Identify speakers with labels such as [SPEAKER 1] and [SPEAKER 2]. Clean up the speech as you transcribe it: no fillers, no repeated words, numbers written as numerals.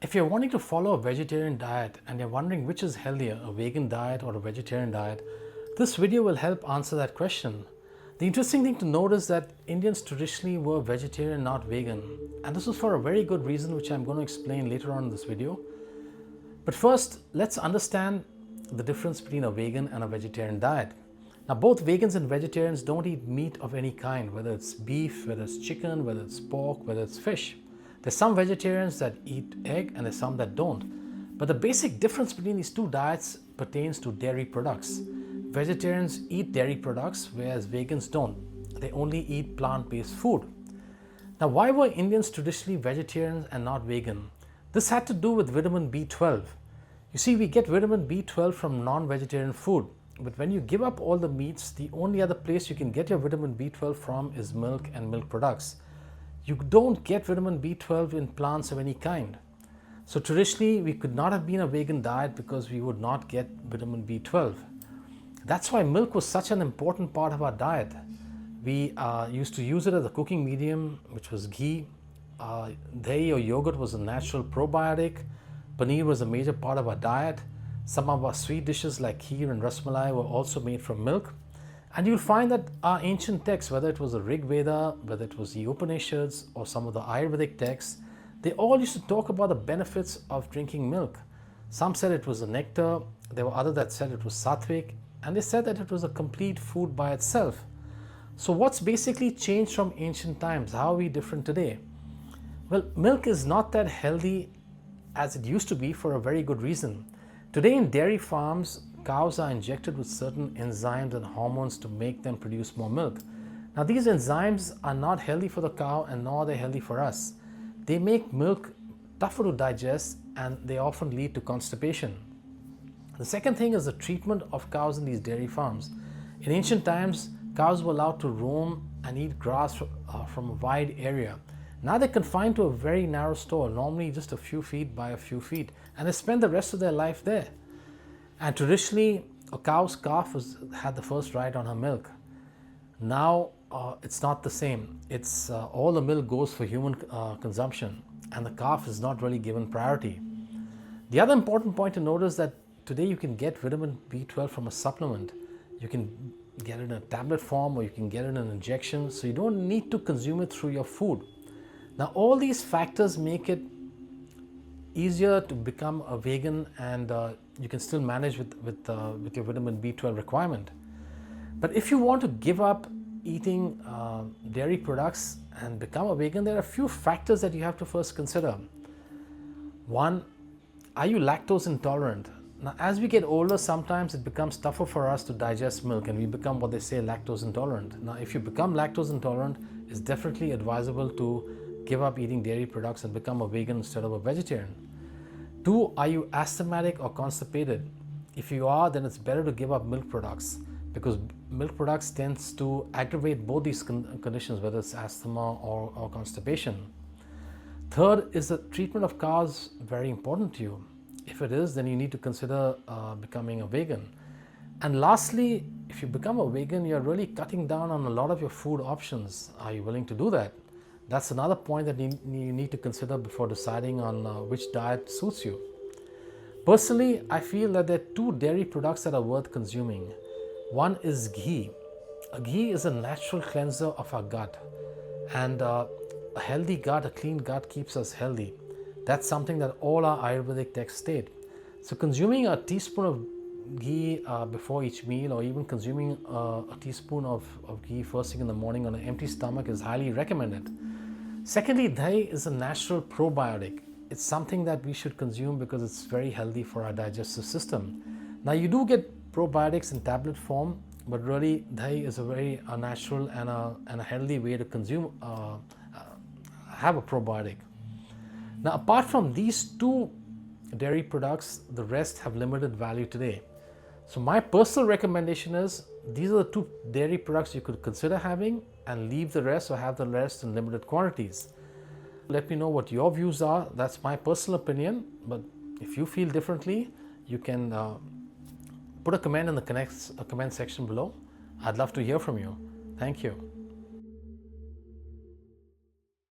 [SPEAKER 1] If you're wanting to follow a vegetarian diet and you're wondering which is healthier, a vegan diet or a vegetarian diet, this video will help answer that question. The interesting thing to note is that Indians traditionally were vegetarian, not vegan. And this was for a very good reason, which I'm going to explain later on in this video. But first, let's understand the difference between a vegan and a vegetarian diet. Now, both vegans and vegetarians don't eat meat of any kind, whether it's beef, whether it's chicken, whether it's pork, whether it's fish. There's some vegetarians that eat egg and there's some that don't. But the basic difference between these two diets pertains to dairy products. Vegetarians eat dairy products, whereas vegans don't. They only eat plant-based food. Now, why were Indians traditionally vegetarians and not vegan? This had to do with vitamin B12. You see, we get vitamin B12 from non-vegetarian food. But when you give up all the meats, the only other place you can get your vitamin B12 from is milk and milk products. You don't get vitamin B12 in plants of any kind. So traditionally, we could not have been a vegan diet because we would not get vitamin B12. That's why milk was such an important part of our diet. We used to use it as a cooking medium, which was ghee. Dahi or yogurt was a natural probiotic. Paneer was a major part of our diet. Some of our sweet dishes like kheer and rasmalai were also made from milk. And you'll find that our ancient texts, whether it was the Rig Veda, whether it was the Upanishads or some of the Ayurvedic texts, they all used to talk about the benefits of drinking milk. Some said it was a nectar, there were others that said it was sattvic, and they said that it was a complete food by itself. So what's basically changed from ancient times? How are we different today? Well, milk is not that healthy as it used to be for a very good reason. Today in dairy farms, cows are injected with certain enzymes and hormones to make them produce more milk. Now, these enzymes are not healthy for the cow and nor are they healthy for us. They make milk tougher to digest and they often lead to constipation. The second thing is the treatment of cows in these dairy farms. In ancient times, cows were allowed to roam and eat grass from a wide area. Now they're confined to a very narrow stall, normally just a few feet by a few feet, and they spend the rest of their life there. And traditionally, a cow's calf had the first right on her milk. Now, it's not the same. It's all the milk goes for human consumption, and the calf is not really given priority. The other important point to note is that today you can get vitamin B12 from a supplement. You can get it in a tablet form or you can get it in an injection, so you don't need to consume it through your food. Now, all these factors make it easier to become a vegan, and you can still manage with your vitamin B12 requirement. But if you want to give up eating dairy products and become a vegan, there are a few factors that you have to first consider. One, are you lactose intolerant? Now, as we get older, sometimes it becomes tougher for us to digest milk and we become what they say lactose intolerant. Now, if you become lactose intolerant, it's definitely advisable to give up eating dairy products and become a vegan instead of a vegetarian. Two, are you asthmatic or constipated? If you are, then it's better to give up milk products because milk products tends to aggravate both these conditions, whether it's asthma or constipation. Third, is the treatment of cows very important to you? If it is, then you need to consider becoming a vegan. And lastly, if you become a vegan, you're really cutting down on a lot of your food options. Are you willing to do that? That's another point that you need to consider before deciding on which diet suits you. Personally, I feel that there are two dairy products that are worth consuming. One is ghee. Ghee is a natural cleanser of our gut, and a healthy gut, a clean gut keeps us healthy. That's something that all our Ayurvedic texts state. So consuming a teaspoon of ghee before each meal, or even consuming a teaspoon of ghee first thing in the morning on an empty stomach is highly recommended. Secondly, dahi is a natural probiotic. It's something that we should consume because it's very healthy for our digestive system. Now, you do get probiotics in tablet form, but really dahi is a very natural and a healthy way to consume, have a probiotic. Now, apart from these two dairy products, the rest have limited value today. So my personal recommendation is these are the two dairy products you could consider having and leave the rest or have the rest in limited quantities. Let me know what your views are. That's my personal opinion, but if you feel differently, you can put a comment in the comment section below. I'd love to hear from you. Thank you.